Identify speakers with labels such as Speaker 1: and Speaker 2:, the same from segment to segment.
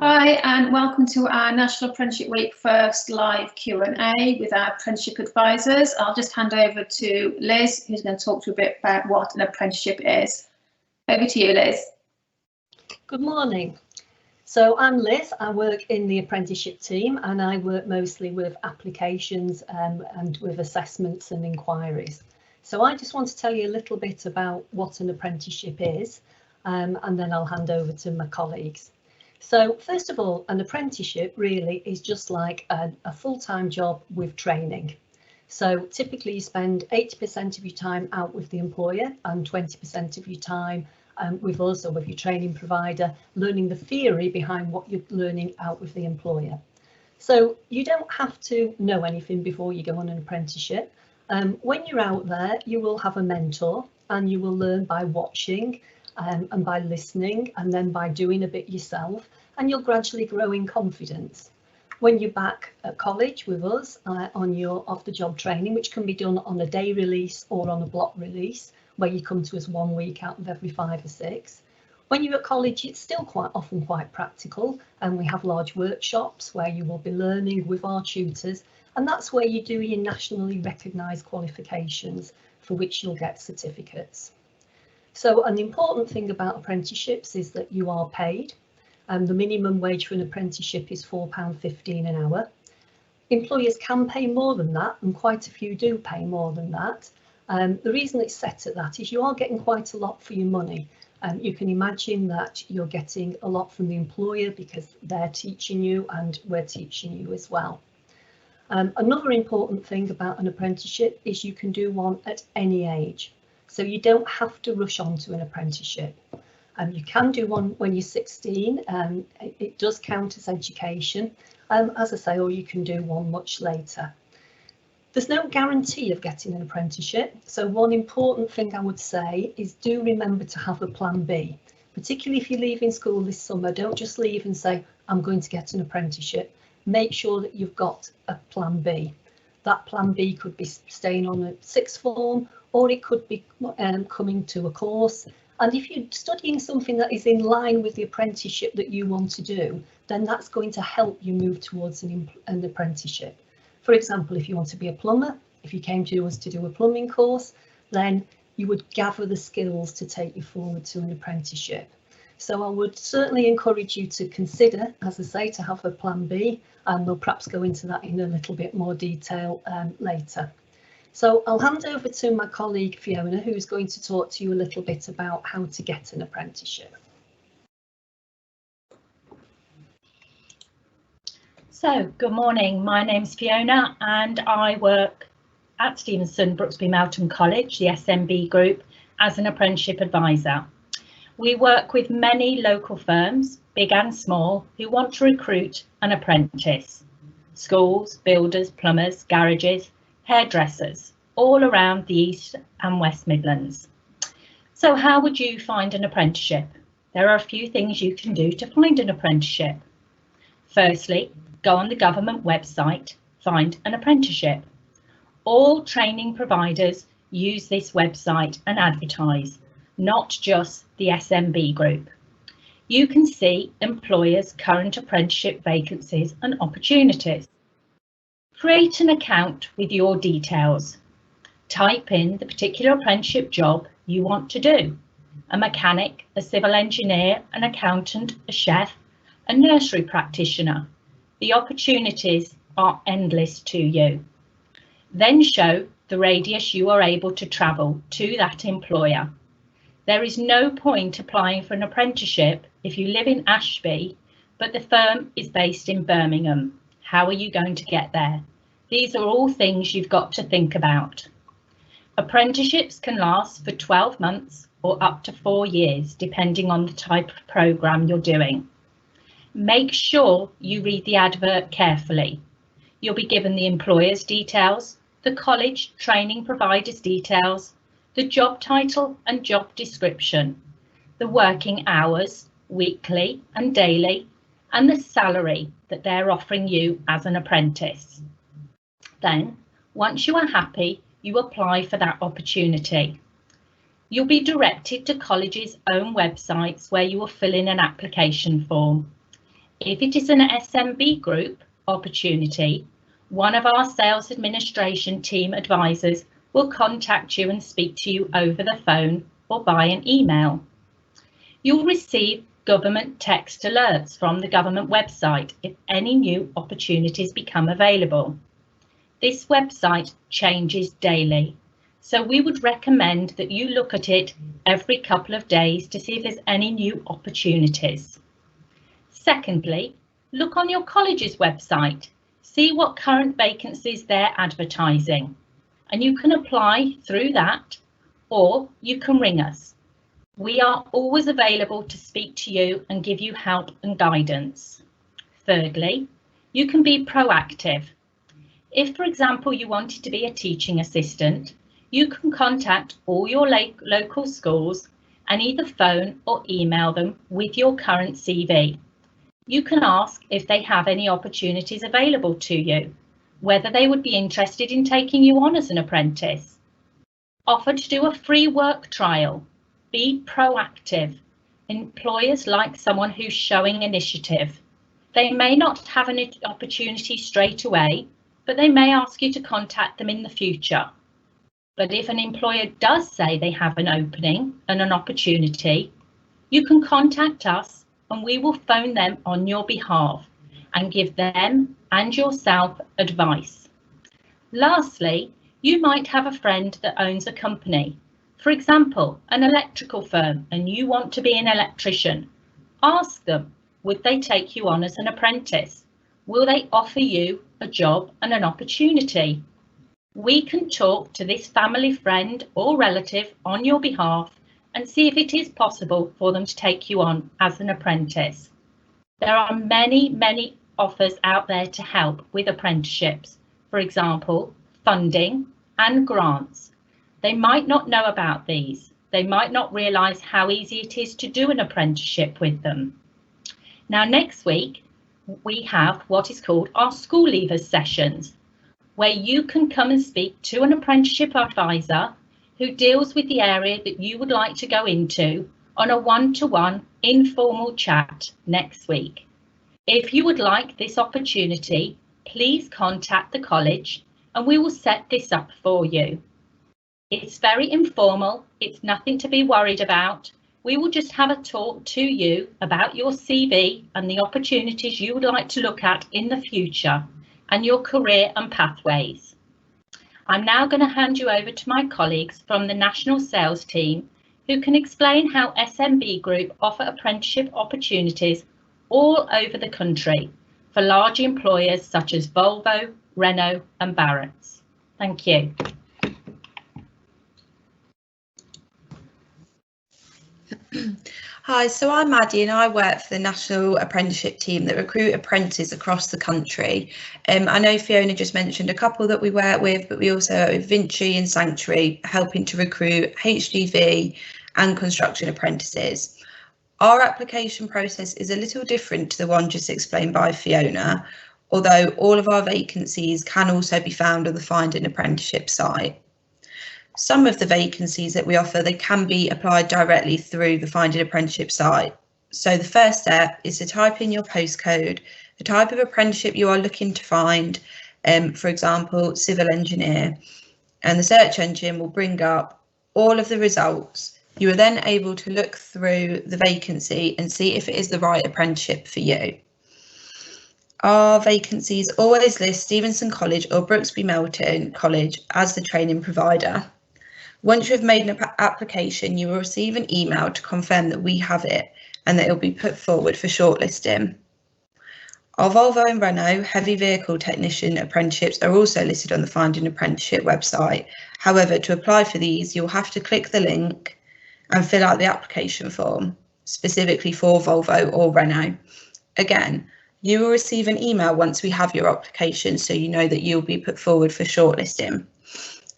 Speaker 1: Hi and welcome to our National Apprenticeship Week first live Q&A with our Apprenticeship Advisors. I'll just hand over to Liz, who's going to talk to you a bit about what an apprenticeship is. Over to you, Liz.
Speaker 2: Good morning. So I'm Liz, I work in the apprenticeship team and I work mostly with applications and with assessments and inquiries. So I just want to tell you a little bit about what an apprenticeship is and then I'll hand over to my colleagues. So first of all, an apprenticeship really is just like a full-time job with training. So typically you spend 80% of your time out with the employer and 20% of your time with us or with your training provider, learning the theory behind what you're learning out with the employer. So you don't have to know anything before you go on an apprenticeship. When you're out there, you will have a mentor and you will learn by watching and by listening and then by doing a bit yourself, and you'll gradually grow in confidence. When you're back at college with us on your off-the-job training, which can be done on a day release or on a block release, where you come to us 1 week out of every 5 or 6. When you're at college, it's still quite often quite practical, and we have large workshops where you will be learning with our tutors, and that's where you do your nationally recognised qualifications for which you'll get certificates. So an important thing about apprenticeships is that you are paid. The minimum wage for an apprenticeship is £4.15 an hour. Employers can pay more than that, and quite a few do pay more than that. The reason it's set at that is you are getting quite a lot for your money. You can imagine that you're getting a lot from the employer because they're teaching you and we're teaching you as well. Another important thing about an apprenticeship is you can do one at any age. So you don't have to rush on to an apprenticeship. You can do one when you're 16, it does count as education, as I say, or you can do one much later. There's no guarantee of getting an apprenticeship, so one important thing I would say is do remember to have a plan B, particularly if you're leaving school this summer. Don't just leave and say, I'm going to get an apprenticeship. Make sure that you've got a plan B. That plan B could be staying on a sixth form, or it could be coming to a course. And if you're studying something that is in line with the apprenticeship that you want to do, then that's going to help you move towards an apprenticeship. For example, if you want to be a plumber, if you came to us to do a plumbing course, then you would gather the skills to take you forward to an apprenticeship. So I would certainly encourage you to consider, as I say, to have a plan B, and we'll perhaps go into that in a little bit more detail later. So I'll hand over to my colleague Fiona, who's going to talk to you a little bit about how to get an apprenticeship.
Speaker 3: So, good morning, my name's Fiona and I work at Stevenson Brooksby Melton College, the SMB group, as an apprenticeship advisor. We work with many local firms, big and small, who want to recruit an apprentice. Schools, builders, plumbers, garages, hairdressers, all around the East and West Midlands. So how would you find an apprenticeship? There are a few things you can do to find an apprenticeship. Firstly, go on the government website, find an apprenticeship. All training providers use this website and advertise, not just the SMB group. You can see employers' current apprenticeship vacancies and opportunities. Create an account with your details. Type in the particular apprenticeship job you want to do. A mechanic, a civil engineer, an accountant, a chef, a nursery practitioner. The opportunities are endless to you. Then show the radius you are able to travel to that employer. There is no point applying for an apprenticeship if you live in Ashby, but the firm is based in Birmingham. How are you going to get there? These are all things you've got to think about. Apprenticeships can last for 12 months or up to 4 years, depending on the type of programme you're doing. Make sure you read the advert carefully. You'll be given the employer's details, the college training provider's details, the job title and job description, the working hours, weekly and daily, and the salary that they're offering you as an apprentice. Then, once you are happy, you apply for that opportunity. You'll be directed to college's own websites where you will fill in an application form. If it is an SMB group opportunity, one of our sales administration team advisors will contact you and speak to you over the phone or by an email. You'll receive government text alerts from the government website if any new opportunities become available. This website changes daily, so we would recommend that you look at it every couple of days to see if there's any new opportunities. Secondly, look on your college's website, see what current vacancies they're advertising, and you can apply through that, or you can ring us. We are always available to speak to you and give you help and guidance. Thirdly, you can be proactive. If, for example, you wanted to be a teaching assistant, you can contact all your local schools and either phone or email them with your current CV. You can ask if they have any opportunities available to you, whether they would be interested in taking you on as an apprentice. Offer to do a free work trial. Be proactive. Employers like someone who's showing initiative. They may not have an opportunity straight away, but they may ask you to contact them in the future. But if an employer does say they have an opening and an opportunity, you can contact us and we will phone them on your behalf and give them and yourself advice. Lastly, you might have a friend that owns a company, for example, an electrical firm, and you want to be an electrician. Ask them, would they take you on as an apprentice? Will they offer you a job and an opportunity? We can talk to this family friend or relative on your behalf and see if it is possible for them to take you on as an apprentice. There are many offers out there to help with apprenticeships, for example, funding and grants. They might not know about these. They might not realise how easy it is to do an apprenticeship with them. Now, next week, we have what is called our school leavers sessions, where you can come and speak to an apprenticeship advisor who deals with the area that you would like to go into on a one-to-one informal chat next week. If you would like this opportunity, please contact the college and we will set this up for you. It's very informal, it's nothing to be worried about. We will just have a talk to you about your CV and the opportunities you would like to look at in the future and your career and pathways. I'm now going to hand you over to my colleagues from the National Sales Team who can explain how SMB Group offer apprenticeship opportunities all over the country for large employers such as Volvo, Renault and Barrett's. Thank you.
Speaker 4: Hi, so I'm Maddie and I work for the National Apprenticeship Team that recruit apprentices across the country. I know Fiona just mentioned a couple that we work with, but we also work with Vinci and Sanctuary, helping to recruit HGV and construction apprentices. Our application process is a little different to the one just explained by Fiona, although all of our vacancies can also be found on the Find an Apprenticeship site. Some of the vacancies that we offer, they can be applied directly through the Find an Apprenticeship site. So the first step is to type in your postcode, the type of apprenticeship you are looking to find, for example, civil engineer, and the search engine will bring up all of the results. You are then able to look through the vacancy and see if it is the right apprenticeship for you. Our vacancies always list Stevenson College or Brooksby Melton College as the training provider. Once you have made an application, you will receive an email to confirm that we have it and that it will be put forward for shortlisting. Our Volvo and Renault heavy vehicle technician apprenticeships are also listed on the Find an Apprenticeship website. However, to apply for these, you'll have to click the link and fill out the application form, specifically for Volvo or Renault. Again, you will receive an email once we have your application, so you know that you'll be put forward for shortlisting.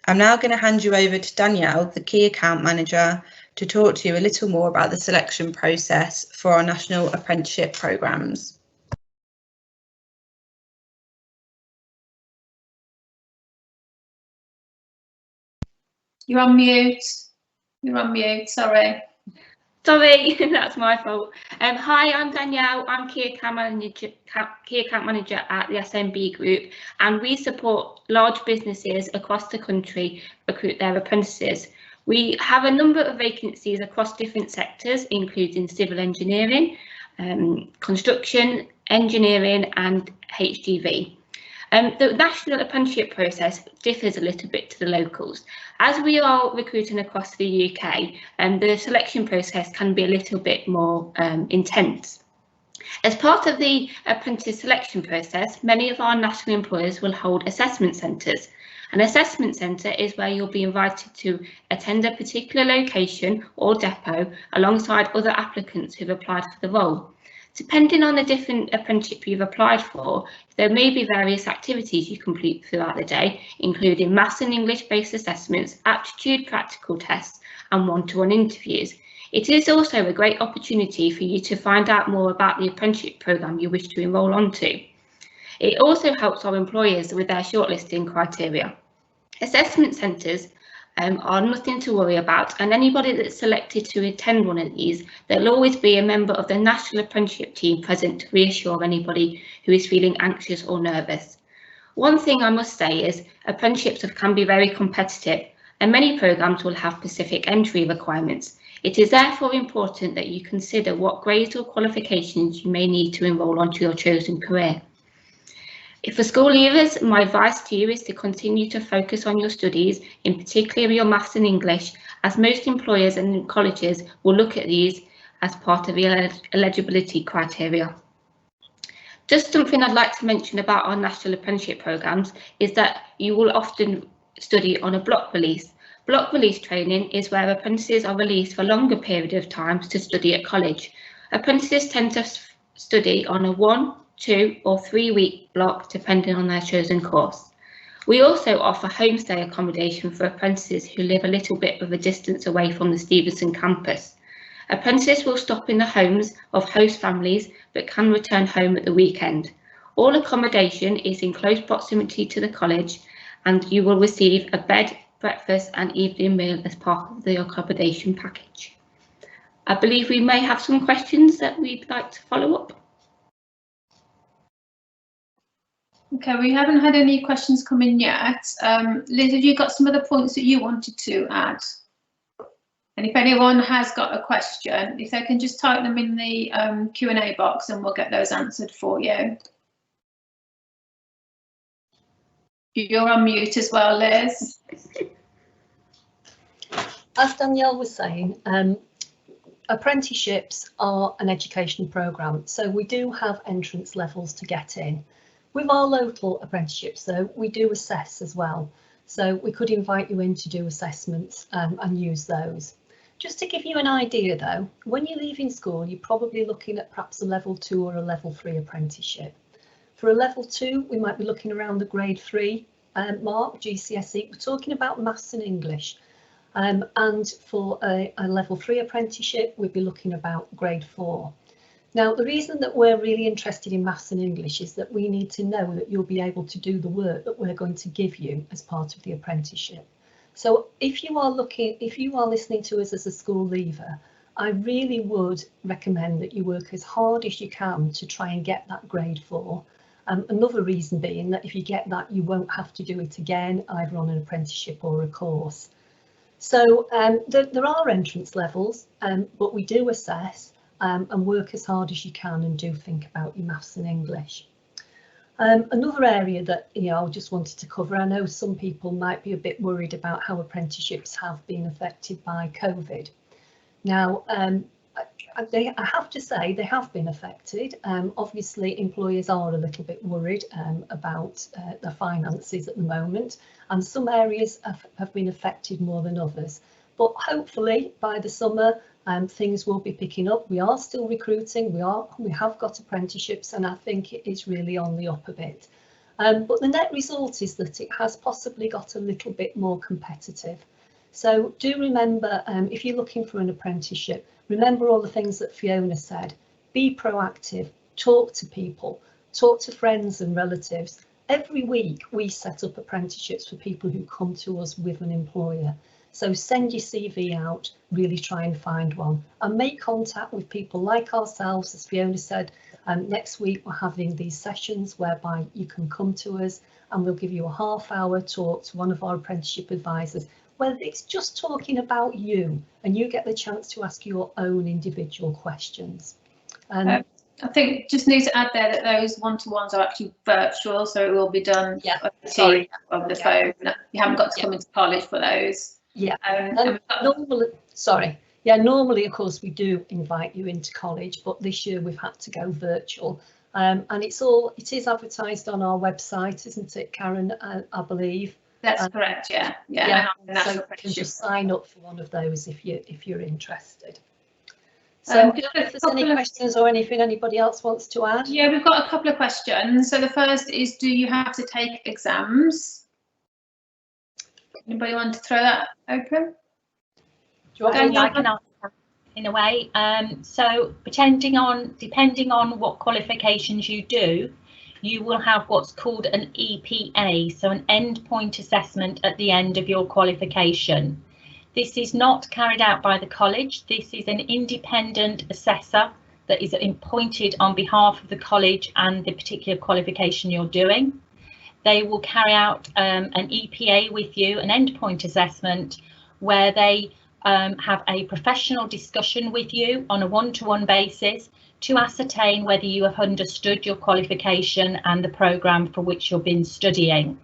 Speaker 4: I'm now going to hand you over to Danielle, the Key Account Manager, to talk to you a little more about the selection process for our national apprenticeship programmes.
Speaker 1: You're on mute. You're on mute, sorry.
Speaker 5: Sorry, that's my fault. Hi, I'm Danielle. I'm Key Account Manager at the SMB Group, and we support large businesses across the country recruit their apprentices. We have a number of vacancies across different sectors, including civil engineering, construction, engineering, and HGV. The national apprenticeship process differs a little bit to the locals. As we are recruiting across the UK, the selection process can be a little bit more intense. As part of the apprentice selection process, many of our national employers will hold assessment centres. An assessment centre is where you'll be invited to attend a particular location or depot alongside other applicants who've applied for the role. Depending on the different apprenticeship you've applied for, there may be various activities you complete throughout the day, including maths and English-based assessments, aptitude practical tests, and one-to-one interviews. It is also a great opportunity for you to find out more about the apprenticeship programme you wish to enrol onto. It also helps our employers with their shortlisting criteria. Assessment centres are nothing to worry about, and anybody that's selected to attend one of these, there'll always be a member of the national apprenticeship team present to reassure anybody who is feeling anxious or nervous. One thing I must say is apprenticeships can be very competitive, and many programmes will have specific entry requirements. It is therefore important that you consider what grades or qualifications you may need to enrol onto your chosen career. For school leavers, my advice to you is to continue to focus on your studies, in particular your maths and English, as most employers and colleges will look at these as part of the eligibility criteria. Just something I'd like to mention about our national apprenticeship programmes is that you will often study on a block release. Block release training is where apprentices are released for a longer period of time to study at college. Apprentices tend to study on a 1, 2 or 3 week block depending on their chosen course. We also offer homestay accommodation for apprentices who live a little bit of a distance away from the Stevenson campus. Apprentices will stop in the homes of host families but can return home at the weekend. All accommodation is in close proximity to the college, and you will receive a bed, breakfast and evening meal as part of the accommodation package. I believe we may have some questions that we'd like to follow up.
Speaker 1: Okay, we haven't had any questions come in yet. Liz, have you got some other points that you wanted to add? And if anyone has got a question, if they can just type them in the Q&A box and we'll get those answered for you. You're on mute as well, Liz.
Speaker 2: As Danielle was saying, apprenticeships are an educational programme, so we do have entrance levels to get in. With our local apprenticeships though, we do assess as well, so we could invite you in to do assessments and use those. Just to give you an idea though, when you're leaving school you're probably looking at perhaps a level 2 or a level 3 apprenticeship. For a level 2 we might be looking around the grade 3 mark, GCSE. We're talking about maths and English. And for a level 3 apprenticeship we'd be looking about grade 4. Now the reason that we're really interested in maths and English is that we need to know that you'll be able to do the work that we're going to give you as part of the apprenticeship. So if you are listening to us as a school leaver, I really would recommend that you work as hard as you can to try and get that grade 4. Another reason being that if you get that you won't have to do it again either on an apprenticeship or a course. So there are entrance levels, but we do assess and work as hard as you can and do think about your maths and English. Another area that I just wanted to cover, I know some people might be a bit worried about how apprenticeships have been affected by COVID. Now I have to say they have been affected. Obviously employers are a little bit worried about their finances at the moment, and some areas have been affected more than others, but hopefully by the summer things will be picking up. We are still recruiting, we have got apprenticeships, and I think it is really on the up a bit. But the net result is that it has possibly got a little bit more competitive. So do remember, if you're looking for an apprenticeship, remember all the things that Fiona said. Be proactive, talk to people, talk to friends and relatives. Every week we set up apprenticeships for people who come to us with an employer. So send your CV out, really try and find one, and make contact with people like ourselves. As Fiona said, next week we're having these sessions whereby you can come to us and we'll give you a half-hour talk to one of our apprenticeship advisors, whether it's just talking about you and you get the chance to ask your own individual questions.
Speaker 1: I think just need to add there that those one-to-ones are actually virtual, so it will be done over the phone. You haven't got to come into college for those.
Speaker 2: Yeah, normally, of course, we do invite you into college, but this year we've had to go virtual. And it is advertised on our website, isn't it, Karen? I believe.
Speaker 1: That's correct. Yeah.
Speaker 2: So you can just sign up for one of those if you're interested. So if there's any questions or anything anybody else wants to add?
Speaker 1: Yeah, we've got a couple of questions. So the first is, do you have to take exams? Anybody want to throw that open?
Speaker 3: Do you want I can answer in a way. So depending on what qualifications you do, you will have what's called an EPA, so an endpoint assessment at the end of your qualification. This is not carried out by the college. This is an independent assessor that is appointed on behalf of the college and the particular qualification you're doing. They will carry out an EPA with you, an endpoint assessment, where they have a professional discussion with you on a one-to-one basis to ascertain whether you have understood your qualification and the programme for which you've been studying.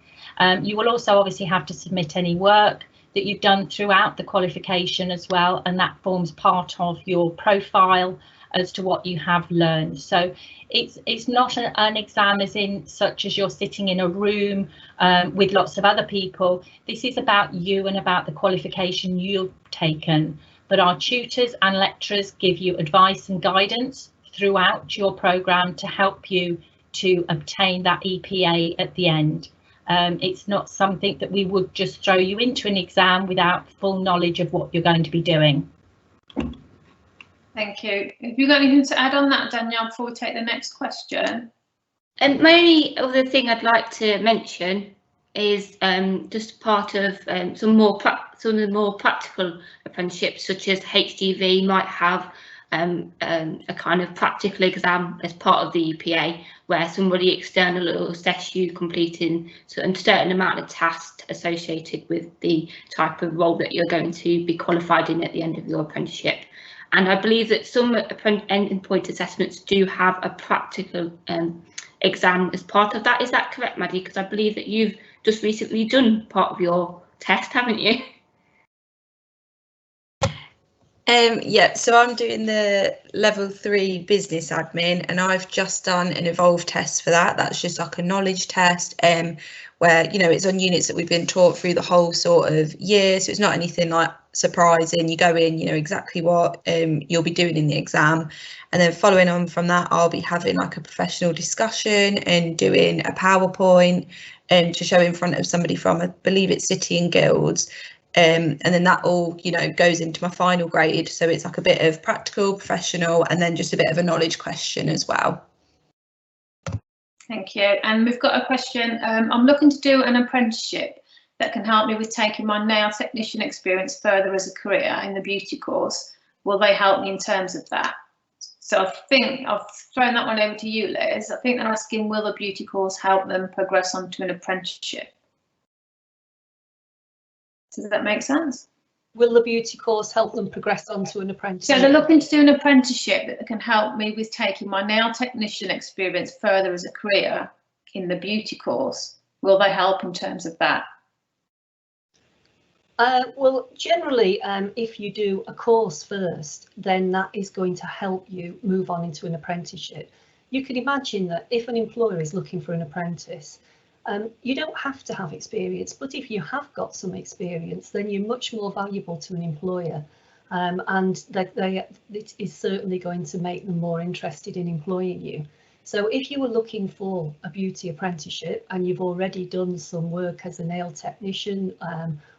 Speaker 3: You will also obviously have to submit any work that you've done throughout the qualification as well, and that forms part of your profile as to what you have learned. So it's not an exam as in such as you're sitting in a room with lots of other people. This is about you and about the qualification you've taken. But our tutors and lecturers give you advice and guidance throughout your programme to help you to obtain that EPA at the end. It's not something that we would just throw you into an exam without full knowledge of what you're going to be doing.
Speaker 1: Thank you. Have you got anything to add on that, Danielle, before we take the next question?
Speaker 5: And my only other thing I'd like to mention is just part of some of the more practical apprenticeships, such as HGV might have a kind of practical exam as part of the EPA, where somebody external will assess you completing a certain amount of tasks associated with the type of role that you're going to be qualified in at the end of your apprenticeship. And I believe that some endpoint assessments do have a practical exam as part of that. Is that correct, Maddie? Because I believe that you've just recently done part of your test, haven't you?
Speaker 4: Yeah, so I'm doing the level 3 business admin, and I've just done an evolve test for that. That's just like a knowledge test where, you know, it's on units that we've been taught through the whole sort of year. So it's not anything like surprising. You go in, you know exactly what you'll be doing in the exam. And then following on from that, I'll be having like a professional discussion and doing a PowerPoint to show in front of somebody from, I believe it's City and Guilds. And then that all, you know, goes into my final grade. So it's like a bit of practical, professional, and then just a bit of a knowledge question as well.
Speaker 1: Thank you. And we've got a question. I'm looking to do an apprenticeship that can help me with taking my nail technician experience further as a career in the beauty course. Will they help me in terms of that? So I think I've thrown that one over to you, Liz. I think they're asking, will the beauty course help them progress onto an apprenticeship? Does that make sense?
Speaker 2: Will the beauty course help them progress onto an apprenticeship?
Speaker 1: So they're looking to do an apprenticeship that can help me with taking my nail technician experience further as a career in the beauty course. Will they help in terms of that?
Speaker 2: Well, generally, if you do a course first, then that is going to help you move on into an apprenticeship. You can imagine that if an employer is looking for an apprentice, you don't have to have experience, but if you have got some experience, then you're much more valuable to an employer, and it is certainly going to make them more interested in employing you. So if you were looking for a beauty apprenticeship and you've already done some work as a nail technician,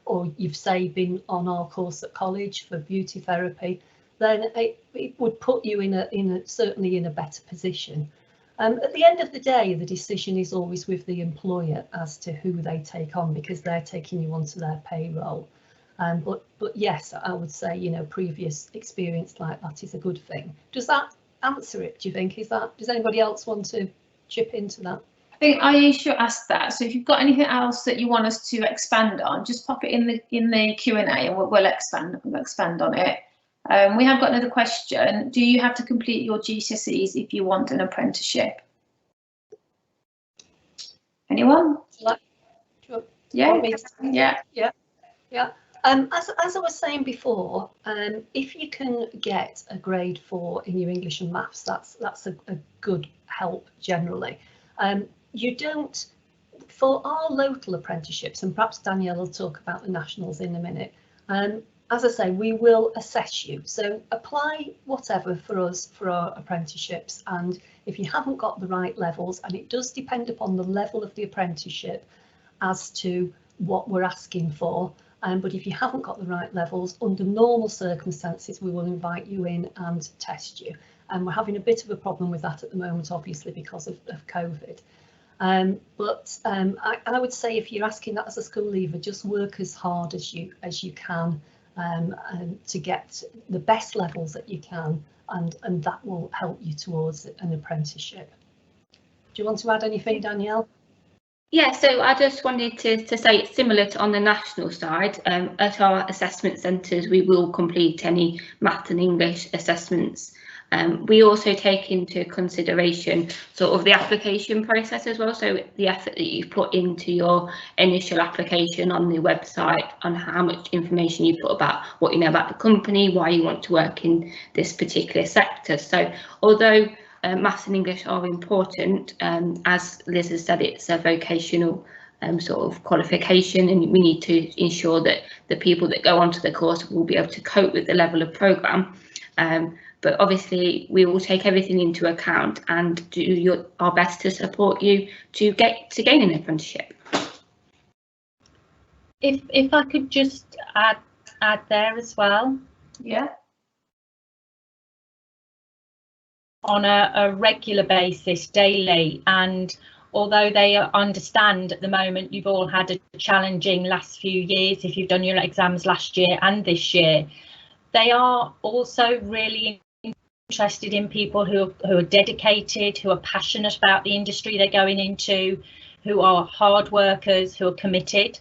Speaker 2: or you've say been on our course at college for beauty therapy, then it would put you certainly in a better position. At the end of the day, the decision is always with the employer as to who they take on, because they're taking you onto their payroll. But yes, I would say, you know, previous experience like that is a good thing. Does that answer it, do you think? Does anybody else want to chip into that?
Speaker 1: I think Aisha asked that, so if you've got anything else that you want us to expand on, just pop it in the Q&A and we'll expand on it. We have got another question. Do you have to complete your GCSEs if you want an apprenticeship? Anyone? Yeah.
Speaker 2: As I was saying before, if you can get a grade 4 in your English and maths, that's a good help generally. You don't, for our local apprenticeships, and perhaps Danielle will talk about the nationals in a minute, as I say, we will assess you. So apply whatever for us for our apprenticeships, and if you haven't got the right levels, and it does depend upon the level of the apprenticeship as to what we're asking for, but if you haven't got the right levels, under normal circumstances, we will invite you in and test you. And we're having a bit of a problem with that at the moment, obviously, because of COVID. I would say if you're asking that as a school leaver, just work as hard as you can to get the best levels that you can, and that will help you towards an apprenticeship. Do you want to add anything, Danielle?
Speaker 5: Yeah, so I just wanted to say it's similar to on the national side. At our assessment centres, we will complete any maths and English assessments. We also take into consideration sort of the application process as well, so the effort that you put into your initial application on the website, on how much information you put about what you know about the company, why you want to work in this particular sector. So although maths and English are important, as Liz has said, it's a vocational sort of qualification, and we need to ensure that the people that go onto the course will be able to cope with the level of programme. But obviously we will take everything into account and do our best to support you to gain an apprenticeship.
Speaker 3: If I could just add there as well.
Speaker 1: Yeah.
Speaker 3: On a regular basis, daily, and although they understand at the moment you've all had a challenging last few years, if you've done your exams last year and this year, they are also really interested in people who are dedicated, who are passionate about the industry they're going into, who are hard workers, who are committed.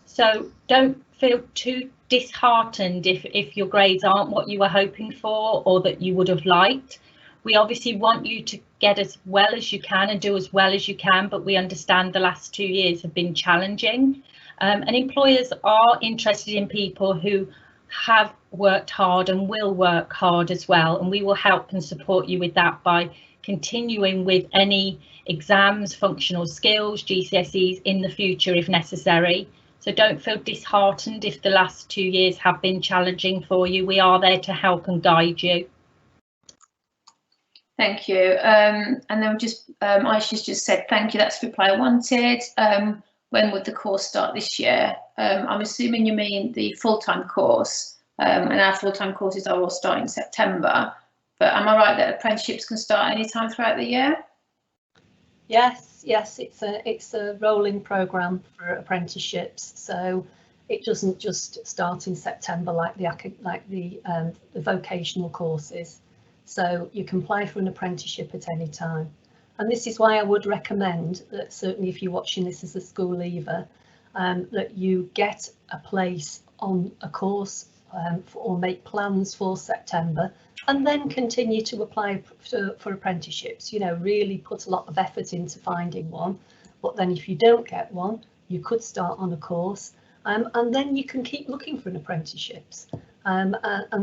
Speaker 3: So don't feel too disheartened if your grades aren't what you were hoping for or that you would have liked. We obviously want you to get as well as you can and do as well as you can, but we understand the last 2 years have been challenging, and employers are interested in people who have worked hard and will work hard as well, and we will help and support you with that by continuing with any exams, functional skills, GCSEs in the future if necessary. So don't feel disheartened if the last 2 years have been challenging for you. We are there to help and guide you.
Speaker 1: Thank you. And then just Aisha's just said thank you, that's the reply I wanted. When would the course start this year? I'm assuming you mean the full-time course, and our full-time courses are all starting in September. But am I right that apprenticeships can start any time throughout the year?
Speaker 2: Yes, it's a rolling programme for apprenticeships, so it doesn't just start in September like the vocational courses. So you can apply for an apprenticeship at any time. And this is why I would recommend that certainly if you're watching this as a school leaver, that you get a place on a course or make plans for September, and then continue to apply for apprenticeships. You know, really put a lot of effort into finding one. But then if you don't get one, you could start on a course, and then you can keep looking for an apprenticeships. And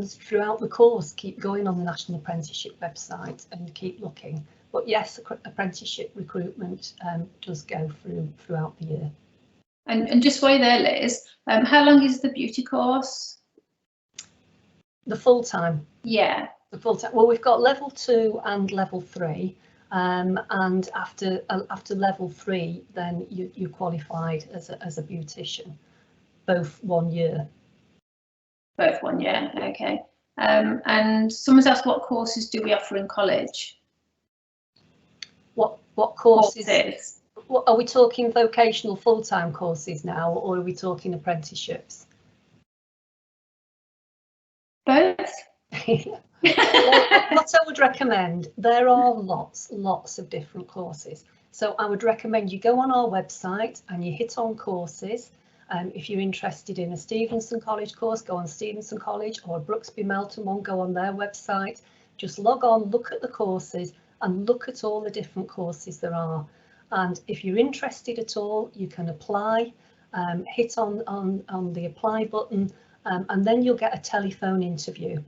Speaker 2: throughout the course, keep going on the National Apprenticeship website and keep looking. But yes, apprenticeship recruitment does go throughout the year.
Speaker 1: And just while you're there, Liz, how long is the beauty course?
Speaker 2: The full time.
Speaker 1: Yeah.
Speaker 2: The full time. Well, we've got level 2 and level 3, and after level 3, then you're qualified as a beautician, both 1 year.
Speaker 1: Both 1 year, okay. And someone's asked, what courses do we offer in college?
Speaker 2: What courses? What, are we talking vocational full-time courses now, or are we talking apprenticeships?
Speaker 1: Both?
Speaker 2: What I would recommend, there are lots of different courses. So I would recommend you go on our website and you hit on courses. If you're interested in a Stevenson College course, go on Stevenson College, or a Brooksby Melton one, go on their website. Just log on, look at the courses and look at all the different courses there are. And if you're interested at all, you can apply, hit on the apply button, and then you'll get a telephone interview.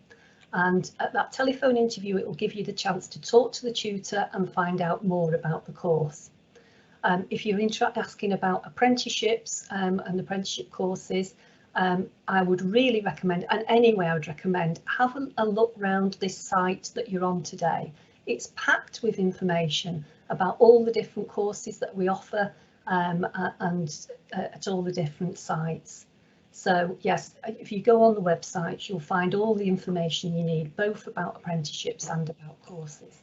Speaker 2: And at that telephone interview, it will give you the chance to talk to the tutor and find out more about the course. If you're asking about apprenticeships and apprenticeship courses, I would really recommend, and anyway I would recommend, have a look round this site that you're on today. It's packed with information about all the different courses that we offer and at all the different sites. So yes, if you go on the website, you'll find all the information you need, both about apprenticeships and about courses.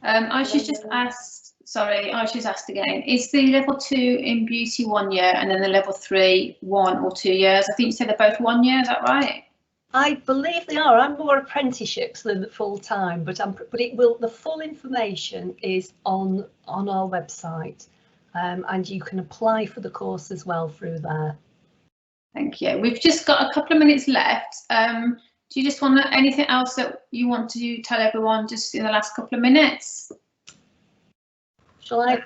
Speaker 1: I was just asked, sorry, I was just asked again, is the level 2 in beauty 1 year and then the level 3 1 or 2 years? I think you said they're both 1 year, is that right?
Speaker 2: I believe they are. I'm more apprenticeships than full time, but it will. The full information is on our website, and you can apply for the course as well through there.
Speaker 1: Thank you. We've just got a couple of minutes left. Do you just want anything else that you want to tell everyone just in the last couple of minutes?
Speaker 2: Shall I?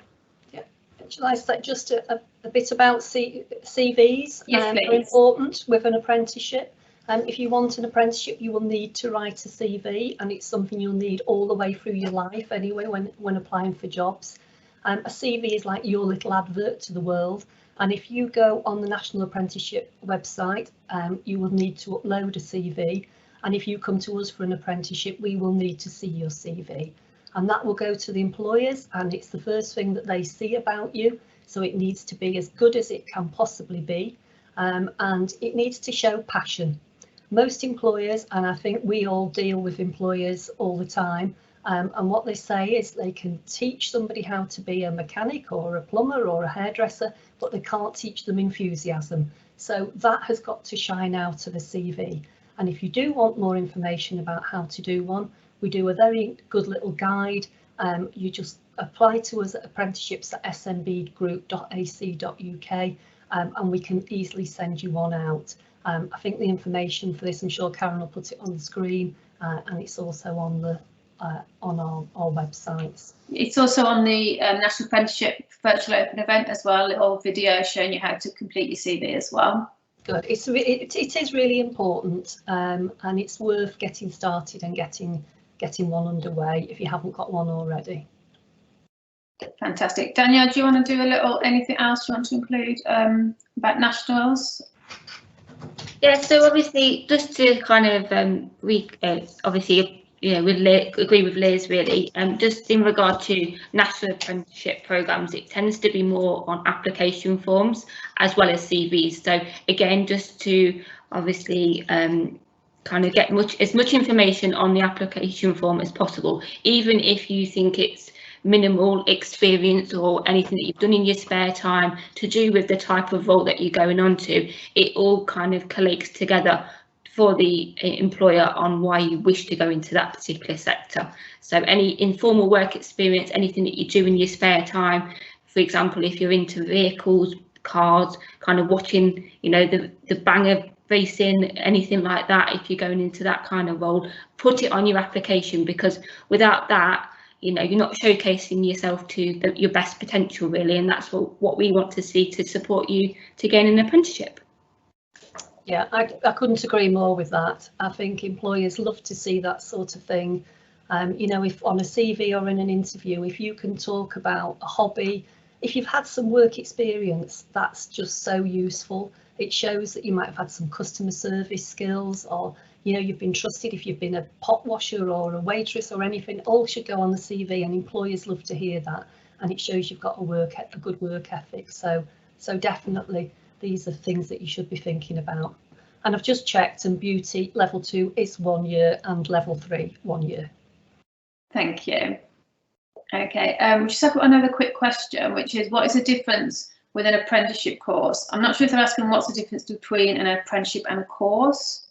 Speaker 2: Yeah. Shall I say just a bit about CVs?
Speaker 1: Yes, please.
Speaker 2: Are important with an apprenticeship. If you want an apprenticeship, you will need to write a CV, and it's something you'll need all the way through your life anyway when applying for jobs. A CV is like your little advert to the world, and if you go on the National Apprenticeship website, you will need to upload a CV, and if you come to us for an apprenticeship, we will need to see your CV, and that will go to the employers, and it's the first thing that they see about you, so it needs to be as good as it can possibly be, and it needs to show passion. Most employers, and I think we all deal with employers all the time, and what they say is they can teach somebody how to be a mechanic or a plumber or a hairdresser, but they can't teach them enthusiasm. So that has got to shine out of a CV. And if you do want more information about how to do one, we do a very good little guide. You just apply to us at apprenticeships@smbgroup.ac.uk, and we can easily send you one out. I think the information for this, I'm sure Karen will put it on the screen, and it's also on our websites. It's
Speaker 1: also on the National Apprenticeship Virtual Open event as well, a little video showing you how to complete your CV as well.
Speaker 2: Good. It is really important, and it's worth getting started and getting one underway if you haven't got one already.
Speaker 1: Fantastic. Danielle, do you want to do anything else you want to include about nationals?
Speaker 5: Yeah, so obviously just to kind of obviously, you know, agree with Liz really, just in regard to national apprenticeship programs, it tends to be more on application forms as well as CVs. So again, just to obviously kind of get as much information on the application form as possible, even if you think it's minimal experience or anything that you've done in your spare time to do with the type of role that you're going on to, it all kind of collates together for the employer on why you wish to go into that particular sector. So any informal work experience, anything that you do in your spare time, for example, if you're into vehicles, cars, kind of watching, you know, the banger racing, anything like that, if you're going into that kind of role, put it on your application, because without that, you know, you're not showcasing yourself to your best potential really, and that's what we want to see to support you to gain an apprenticeship.
Speaker 2: Yeah, I couldn't agree more with that. I think employers love to see that sort of thing. You know, if on a CV or in an interview, if you can talk about a hobby, if you've had some work experience, that's just so useful. It shows that you might have had some customer service skills, or you know, you've been trusted. If you've been a pot washer or a waitress or anything, all should go on the CV, and employers love to hear that, and it shows you've got a good work ethic. So definitely these are things that you should be thinking about. And I've just checked, and beauty level 2 is 1 year and level 3 1 year.
Speaker 1: Thank you. Okay, just have another quick question, which is, what is the difference with an apprenticeship course. I'm not sure if they're asking what's the difference between an apprenticeship and a course.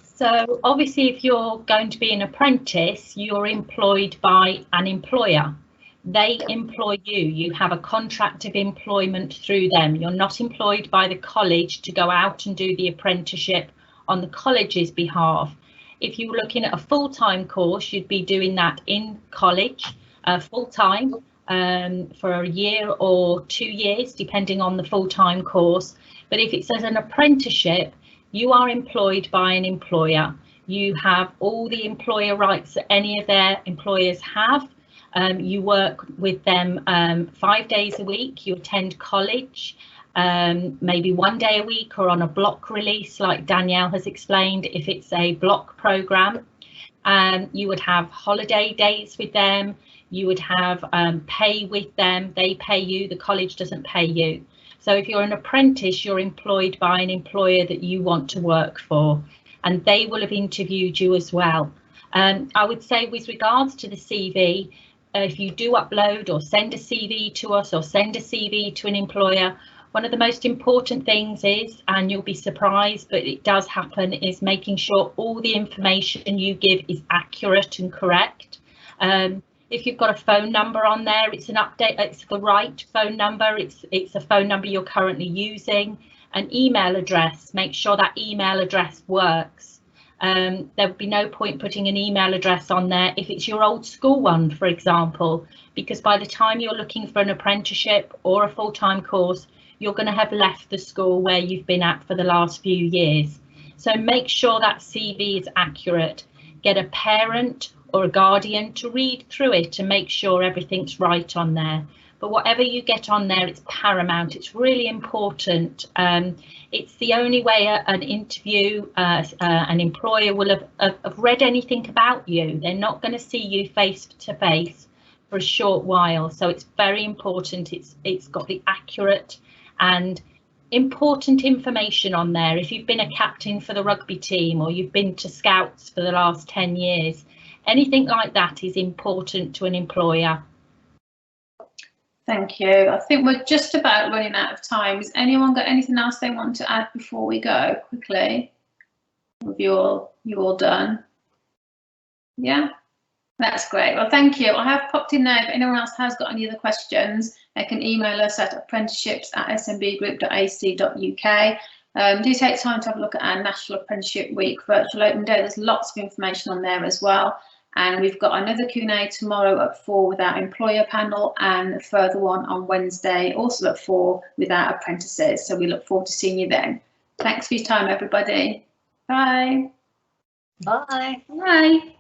Speaker 3: So obviously, if you're going to be an apprentice, you're employed by an employer. They employ you. You have a contract of employment through them. You're not employed by the college to go out and do the apprenticeship on the college's behalf. If you were looking at a full-time course, you'd be doing that in college full-time for a year or 2 years, depending on the full-time course. But if it says an apprenticeship, you are employed by an employer. You have all the employer rights that any of their employers have. You work with them 5 days a week. You attend college maybe 1 day a week or on a block release, like Danielle has explained, if it's a block programme. You would have holiday days with them. You would have pay with them. They pay you, the college doesn't pay you. So if you're an apprentice, you're employed by an employer that you want to work for, and they will have interviewed you as well. I would say with regards to the CV, if you do upload or send a CV to us or send a CV to an employer, one of the most important things is, and you'll be surprised, but it does happen, is making sure all the information you give is accurate and correct. If you've got a phone number on there, it's an update, it's the right phone number, it's a phone number you're currently using. An email address, make sure that email address works. There would be no point putting an email address on there if it's your old school one, for example, because by the time you're looking for an apprenticeship or a full-time course, you're going to have left the school where you've been at for the last few years. So make sure that CV is accurate. Get a parent or a guardian to read through it and make sure everything's right on there. But whatever you get on there, it's paramount. It's really important. It's the only way an interview, an employer will have read anything about you. They're not going to see you face to face for a short while. So it's very important. It's got the accurate and important information on there. If you've been a captain for the rugby team or you've been to Scouts for the last 10 years, anything like that is important to an employer.
Speaker 1: Thank you. I think we're just about running out of time. Has anyone got anything else they want to add before we go quickly? Have you all done? Yeah, that's great. Well, thank you. I have popped in there. If anyone else has got any other questions, they can email us at apprenticeships@smbgroup.ac.uk. Do take time to have a look at our National Apprenticeship Week virtual open day. There's lots of information on there as well. And we've got another Q&A tomorrow at 4 with our employer panel, and a further one on Wednesday, also at 4 with our apprentices. So we look forward to seeing you then. Thanks for your time, everybody. Bye.
Speaker 2: Bye.
Speaker 1: Bye.